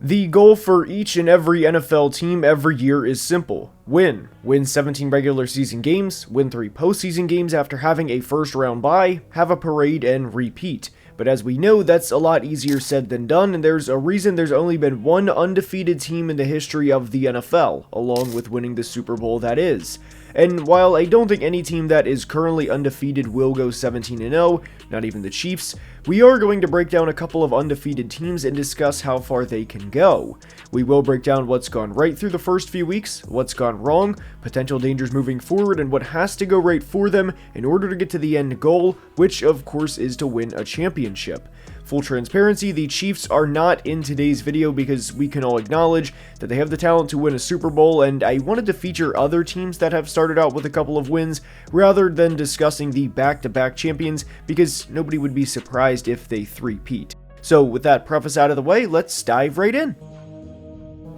The goal for each and every NFL team every year is simple. Win. Win 17 regular season games, win 3 postseason games after having a first round bye, have a parade, and repeat. But as we know, that's a lot easier said than done, and there's a reason there's only been one undefeated team in the history of the NFL, along with winning the Super Bowl that is. And while I don't think any team that is currently undefeated will go 17-0, not even the Chiefs, we are going to break down a couple of undefeated teams and discuss how far they can go. We will break down what's gone right through the first few weeks, what's gone wrong, potential dangers moving forward, and what has to go right for them in order to get to the end goal, which of course is to win a championship. Full transparency, the Chiefs are not in today's video because we can all acknowledge that they have the talent to win a Super Bowl, and I wanted to feature other teams that have started out with a couple of wins rather than discussing the back-to-back champions because nobody would be surprised if they three-peat. So with that preface out of the way, let's dive right in.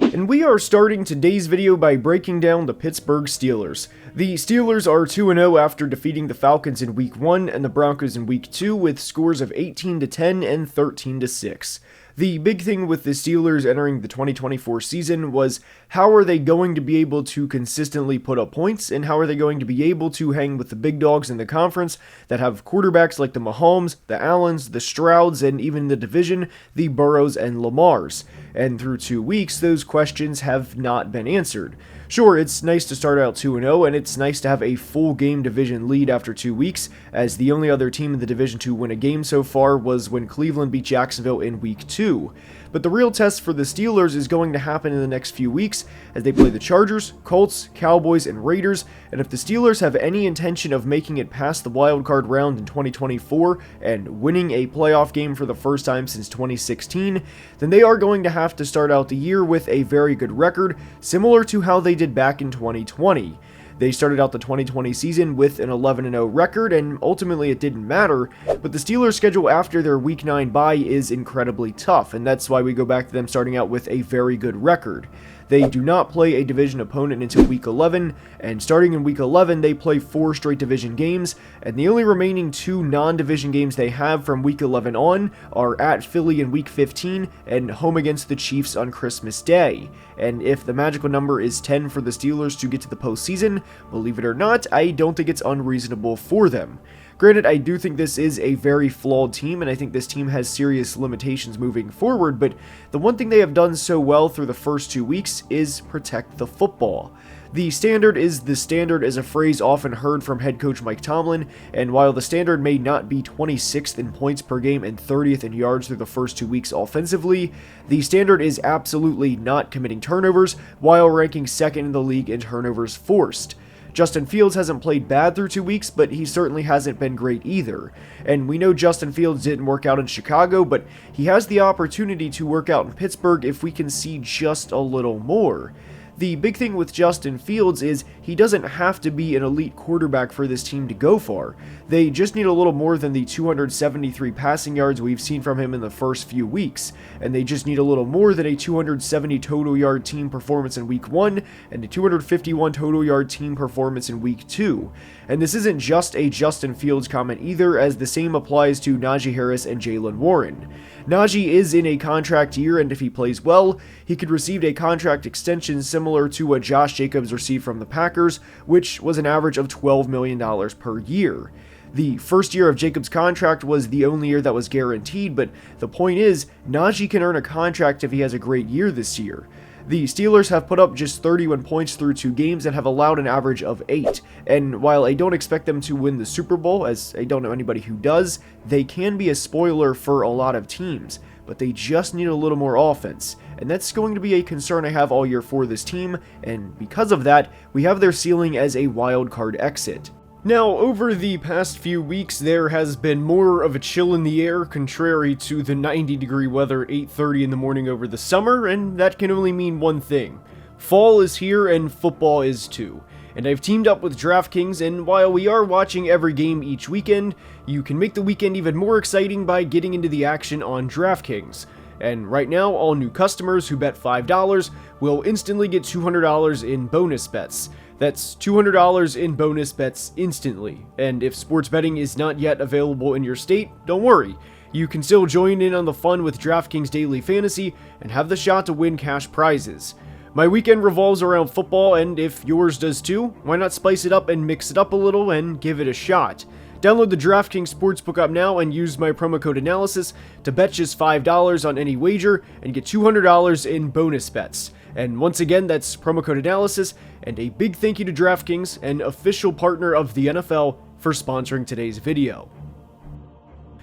And we are starting today's video by breaking down the Pittsburgh Steelers. The Steelers are 2-0 after defeating the Falcons in Week 1 and the Broncos in Week 2 with scores of 18-10 and 13-6. The big thing with the Steelers entering the 2024 season was how are they going to be able to consistently put up points, and how are they going to be able to hang with the big dogs in the conference that have quarterbacks like the Mahomes, the Allens, the Strouds, and even in the division, the Burrows and Lamars. And through 2 weeks, those questions have not been answered. Sure, it's nice to start out 2-0, and it's nice to have a full game division lead after 2 weeks, as the only other team in the division to win a game so far was when Cleveland beat Jacksonville in Week 2. But the real test for the Steelers is going to happen in the next few weeks as they play the Chargers, Colts, Cowboys, and Raiders, and if the Steelers have any intention of making it past the wildcard round in 2024 and winning a playoff game for the first time since 2016, then they are going to have to start out the year with a very good record, similar to how they did back in 2020. They started out the 2020 season with an 11-0 record, and ultimately it didn't matter, but the Steelers' schedule after their Week 9 bye is incredibly tough, and that's why we go back to them starting out with a very good record. They do not play a division opponent until Week 11, and starting in Week 11, they play 4 straight division games, and the only remaining 2 non-division games they have from Week 11 on are at Philly in Week 15 and home against the Chiefs on Christmas Day. And if the magical number is 10 for the Steelers to get to the postseason, believe it or not, I don't think it's unreasonable for them. Granted, I do think this is a very flawed team, and I think this team has serious limitations moving forward, but the one thing they have done so well through the first 2 weeks is protect the football. The standard is the standard is a phrase often heard from head coach Mike Tomlin, and while the standard may not be 26th in points per game and 30th in yards through the first 2 weeks offensively, the standard is absolutely not committing turnovers while ranking second in the league in turnovers forced. Justin Fields hasn't played bad through 2 weeks, but he certainly hasn't been great either. And we know Justin Fields didn't work out in Chicago, but he has the opportunity to work out in Pittsburgh if we can see just a little more. The big thing with Justin Fields is he doesn't have to be an elite quarterback for this team to go far. They just need a little more than the 273 passing yards we've seen from him in the first few weeks, and they just need a little more than a 270 total yard team performance in Week 1 and a 251 total yard team performance in Week 2. And this isn't just a Justin Fields comment either, as the same applies to Najee Harris and Jaylen Warren. Najee is in a contract year, and if he plays well, he could receive a contract extension similar to what Josh Jacobs received from the Packers, which was an average of $12 million per year. The first year of Jacobs' contract was the only year that was guaranteed, but the point is, Najee can earn a contract if he has a great year this year. The Steelers have put up just 31 points through 2 games and have allowed an average of 8. And while I don't expect them to win the Super Bowl, as I don't know anybody who does, they can be a spoiler for a lot of teams. But they just need a little more offense. And that's going to be a concern I have all year for this team, and because of that, we have their ceiling as a wild card exit. Now, over the past few weeks, there has been more of a chill in the air, contrary to the 90-degree weather at 8:30 in the morning over the summer, and that can only mean one thing. Fall is here, and football is too. And I've teamed up with DraftKings, and while we are watching every game each weekend, you can make the weekend even more exciting by getting into the action on DraftKings. And right now, all new customers who bet $5 will instantly get $200 in bonus bets. That's $200 in bonus bets instantly. And if sports betting is not yet available in your state, don't worry. You can still join in on the fun with DraftKings Daily Fantasy and have the shot to win cash prizes. My weekend revolves around football, and if yours does too, why not spice it up and mix it up a little and give it a shot? Download the DraftKings Sportsbook app now and use my promo code analysis to bet just $5 on any wager and get $200 in bonus bets. And once again, that's promo code analysis, and a big thank you to DraftKings, an official partner of the NFL, for sponsoring today's video.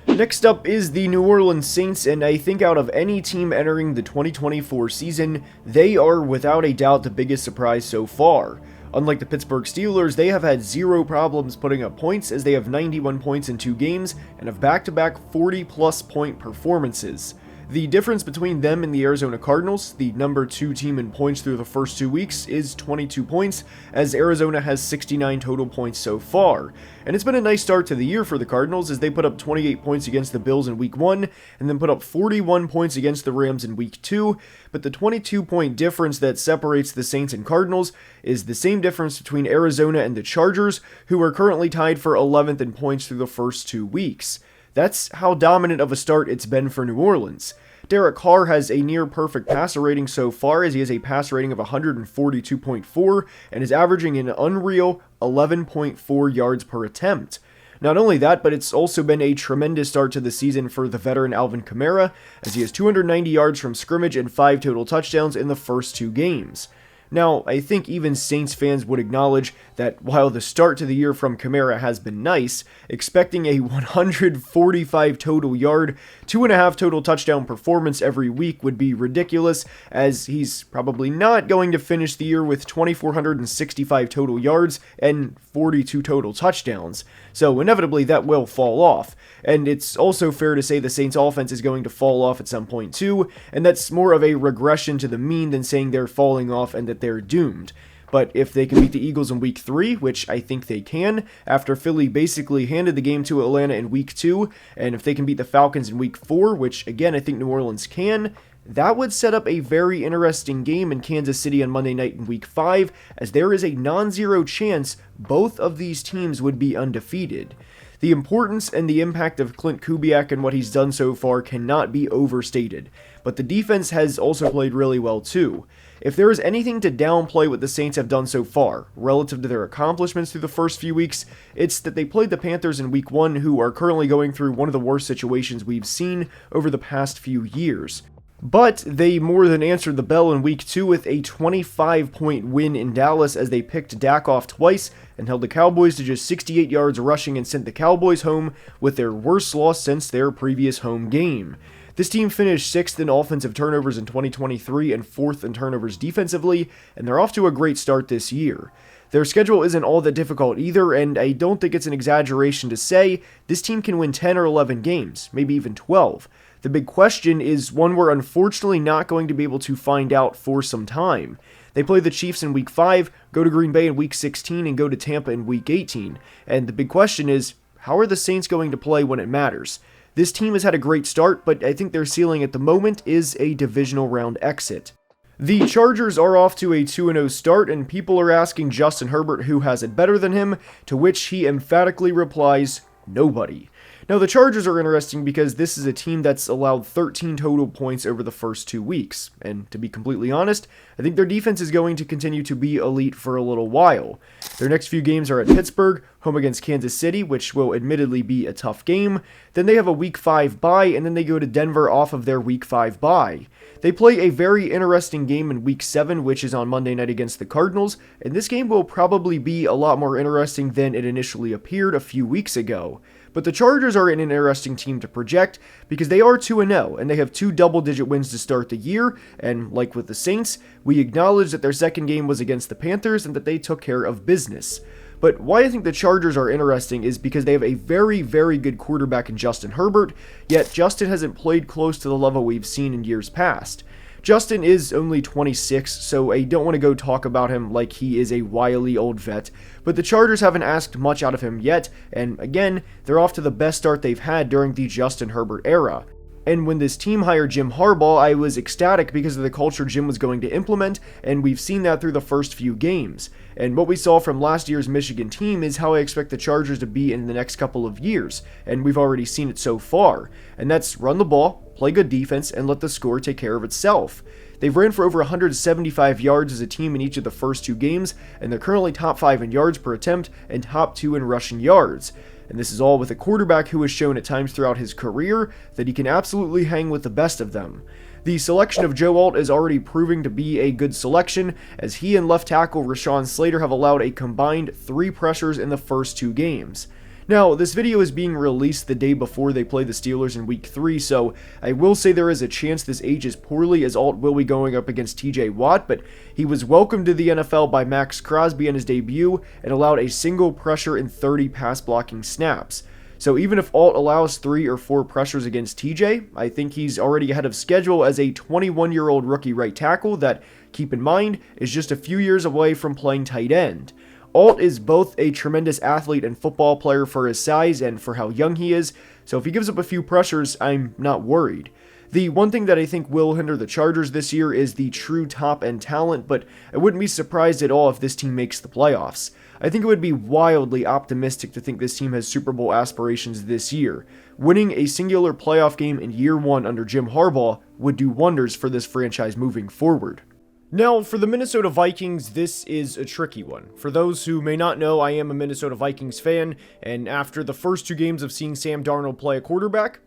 Next up is the New Orleans Saints, and I think out of any team entering the 2024 season, they are without a doubt the biggest surprise so far. Unlike the Pittsburgh Steelers, they have had zero problems putting up points, as they have 91 points in 2 games and have back-to-back 40-plus point performances. The difference between them and the Arizona Cardinals, the number 2 team in points through the first 2 weeks, is 22 points, as Arizona has 69 total points so far. And it's been a nice start to the year for the Cardinals, as they put up 28 points against the Bills in Week 1, and then put up 41 points against the Rams in Week 2, but the 22-point difference that separates the Saints and Cardinals is the same difference between Arizona and the Chargers, who are currently tied for 11th in points through the first 2 weeks. That's how dominant of a start it's been for New Orleans. Derek Carr has a near-perfect passer rating so far, as he has a passer rating of 142.4 and is averaging an unreal 11.4 yards per attempt. Not only that, but it's also been a tremendous start to the season for the veteran Alvin Kamara, as he has 290 yards from scrimmage and 5 total touchdowns in the first 2 games. Now, I think even Saints fans would acknowledge that while the start to the year from Kamara has been nice, expecting a 145 total yard, 2.5 total touchdown performance every week would be ridiculous, as he's probably not going to finish the year with 2,465 total yards and 42 total touchdowns. So inevitably that will fall off. And it's also fair to say the Saints offense is going to fall off at some point too, and that's more of a regression to the mean than saying they're falling off and that they're doomed. But if they can beat the Eagles in Week 3, which I think they can, after Philly basically handed the game to Atlanta in Week 2, and if they can beat the Falcons in Week 4, which again I think New Orleans can, that would set up a very interesting game in Kansas City on Monday night in Week 5, as there is a non-zero chance both of these teams would be undefeated. The importance and the impact of Clint Kubiak and what he's done so far cannot be overstated, but the defense has also played really well too. If there is anything to downplay what the Saints have done so far, relative to their accomplishments through the first few weeks, it's that they played the Panthers in Week 1, who are currently going through one of the worst situations we've seen over the past few years. But they more than answered the bell in Week 2 with a 25-point win in Dallas, as they picked Dak off twice and held the Cowboys to just 68 yards rushing and sent the Cowboys home with their worst loss since their previous home game. This team finished 6th in offensive turnovers in 2023 and 4th in turnovers defensively, and they're off to a great start this year. Their schedule isn't all that difficult either, and I don't think it's an exaggeration to say this team can win 10 or 11 games, maybe even 12. The big question is one we're unfortunately not going to be able to find out for some time. They play the Chiefs in Week 5, go to Green Bay in Week 16, and go to Tampa in Week 18. And the big question is, how are the Saints going to play when it matters? This team has had a great start, but I think their ceiling at the moment is a divisional round exit. The Chargers are off to a 2-0 start, and people are asking Justin Herbert who has it better than him, to which he emphatically replies, nobody. Now, the Chargers are interesting because this is a team that's allowed 13 total points over the first 2 weeks, and to be completely honest, I think their defense is going to continue to be elite for a little while. Their next few games are at Pittsburgh, home against Kansas City, which will admittedly be a tough game, then they have a Week 5 bye, and then they go to Denver off of their Week 5 bye. They play a very interesting game in Week 7, which is on Monday night against the Cardinals, and this game will probably be a lot more interesting than it initially appeared a few weeks ago. But the Chargers are an interesting team to project because they are 2-0 and they have 2 double-digit wins to start the year, and like with the Saints, we acknowledge that their second game was against the Panthers and that they took care of business. But why I think the Chargers are interesting is because they have a very, very good quarterback in Justin Herbert, yet Justin hasn't played close to the level we've seen in years past. Justin is only 26, so I don't want to go talk about him like he is a wily old vet, but the Chargers haven't asked much out of him yet, and again, they're off to the best start they've had during the Justin Herbert era. And when this team hired Jim Harbaugh, I was ecstatic because of the culture Jim was going to implement, and we've seen that through the first few games. And what we saw from last year's Michigan team is how I expect the Chargers to be in the next couple of years, and we've already seen it so far. And that's run the ball, play good defense, and let the score take care of itself. They've ran for over 175 yards as a team in each of the first 2 games, and they're currently top 5 in yards per attempt and top 2 in rushing yards. And this is all with a quarterback who has shown at times throughout his career that he can absolutely hang with the best of them. The selection of Joe Alt is already proving to be a good selection, as he and left tackle Rashawn Slater have allowed a combined 3 pressures in the first 2 games. Now, this video is being released the day before they play the Steelers in Week 3, so I will say there is a chance this ages poorly, as Alt will be going up against TJ Watt, but he was welcomed to the NFL by Max Crosby in his debut and allowed a single pressure in 30 pass blocking snaps. So even if Alt allows 3 or 4 pressures against TJ, I think he's already ahead of schedule as a 21-year-old rookie right tackle that, keep in mind, is just a few years away from playing tight end. Alt is both a tremendous athlete and football player for his size and for how young he is, so if he gives up a few pressures, I'm not worried. The one thing that I think will hinder the Chargers this year is the true top-end talent, but I wouldn't be surprised at all if this team makes the playoffs. I think it would be wildly optimistic to think this team has Super Bowl aspirations this year. Winning a singular playoff game in year 1 under Jim Harbaugh would do wonders for this franchise moving forward. Now, for the Minnesota Vikings, this is a tricky one. For those who may not know, I am a Minnesota Vikings fan, and after the first 2 games of seeing Sam Darnold play a quarterback,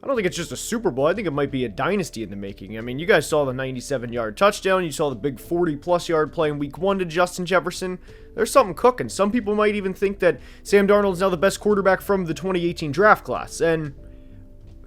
I don't think it's just a Super Bowl. I think it might be a dynasty in the making. I mean, you guys saw the 97-yard touchdown. You saw the big 40-plus yard play in Week 1 to Justin Jefferson. There's something cooking. Some people might even think that Sam Darnold's now the best quarterback from the 2018 draft class, and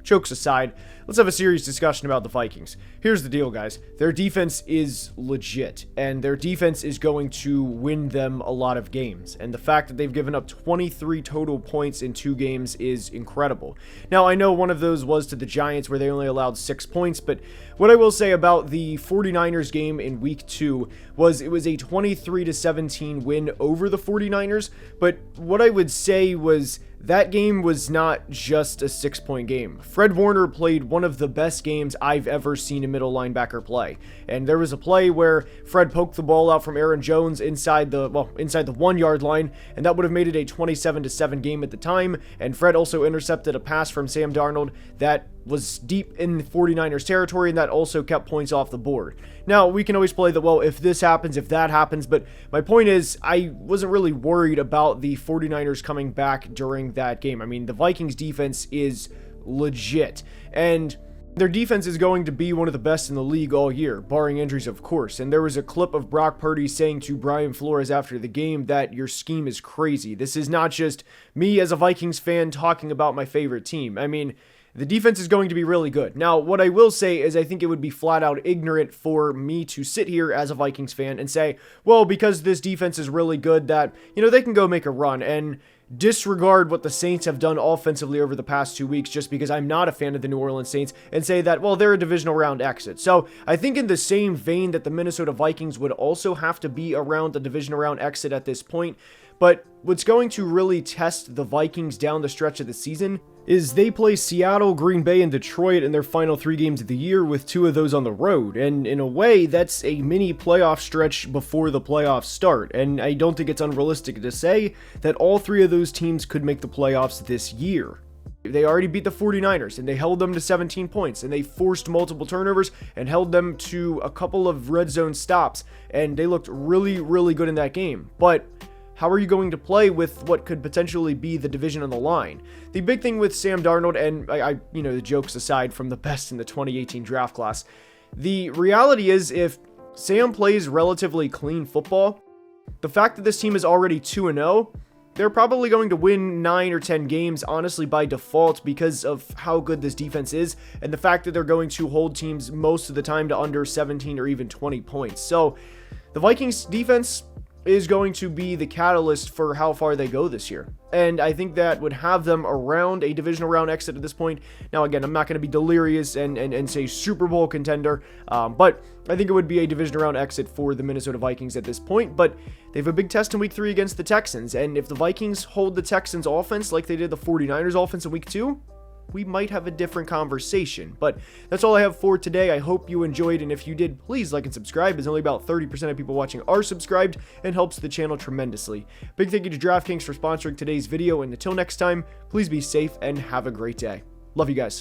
jokes aside, let's have a serious discussion about the Vikings. Here's the deal, guys. Their defense is legit, and their defense is going to win them a lot of games. And the fact that they've given up 23 total points in 2 games is incredible. Now, I know one of those was to the Giants where they only allowed 6 points, but what I will say about the 49ers game in Week 2 was it was a 23-17 win over the 49ers, but what I would say was that game was not just a 6-point game. Fred Warner played one of the best games I've ever seen a middle linebacker play. And there was a play where Fred poked the ball out from Aaron Jones inside the 1-yard line, and that would have made it a 27-7 game at the time. And Fred also intercepted a pass from Sam Darnold that was deep in 49ers territory, and that also kept points off the board. Now, we can always play the, well, if this happens, if that happens, but my point is, I wasn't really worried about the 49ers coming back during that game. I mean, the Vikings defense is legit, and their defense is going to be one of the best in the league all year, barring injuries, of course. And there was a clip of Brock Purdy saying to Brian Flores after the game that your scheme is crazy. This is not just me as a Vikings fan talking about my favorite team. I mean, the defense is going to be really good. Now, what I will say is I think it would be flat out ignorant for me to sit here as a Vikings fan and say, well, because this defense is really good that, they can go make a run, and disregard what the Saints have done offensively over the past 2 weeks just because I'm not a fan of the New Orleans Saints and say that, well, they're a divisional round exit. So I think in the same vein that the Minnesota Vikings would also have to be around the divisional round exit at this point, but what's going to really test the Vikings down the stretch of the season is they play Seattle, Green Bay, and Detroit in their final 3 games of the year, with 2 of those on the road. And in a way, that's a mini playoff stretch before the playoffs start. And I don't think it's unrealistic to say that all 3 of those teams could make the playoffs this year. They already beat the 49ers, and they held them to 17 points, and they forced multiple turnovers and held them to a couple of red zone stops, and they looked really, really good in that game. But how are you going to play with what could potentially be the division on the line? The big thing with Sam Darnold, and the jokes aside from the best in the 2018 draft class, the reality is if Sam plays relatively clean football, the fact that this team is already 2-0, they're probably going to win 9 or 10 games, honestly, by default because of how good this defense is and the fact that they're going to hold teams most of the time to under 17 or even 20 points. So the Vikings defense is going to be the catalyst for how far they go this year. And I think that would have them around a divisional round exit at this point. Now, again, I'm not going to be delirious and say Super Bowl contender, but I think it would be a divisional round exit for the Minnesota Vikings at this point. But they have a big test in Week 3 against the Texans. And if the Vikings hold the Texans offense like they did the 49ers offense in Week 2, we might have a different conversation. But that's all I have for today. I hope you enjoyed, and if you did, please like and subscribe, as only about 30% of people watching are subscribed and helps the channel tremendously. Big thank you to DraftKings for sponsoring today's video, and until next time, please be safe and have a great day. Love you guys.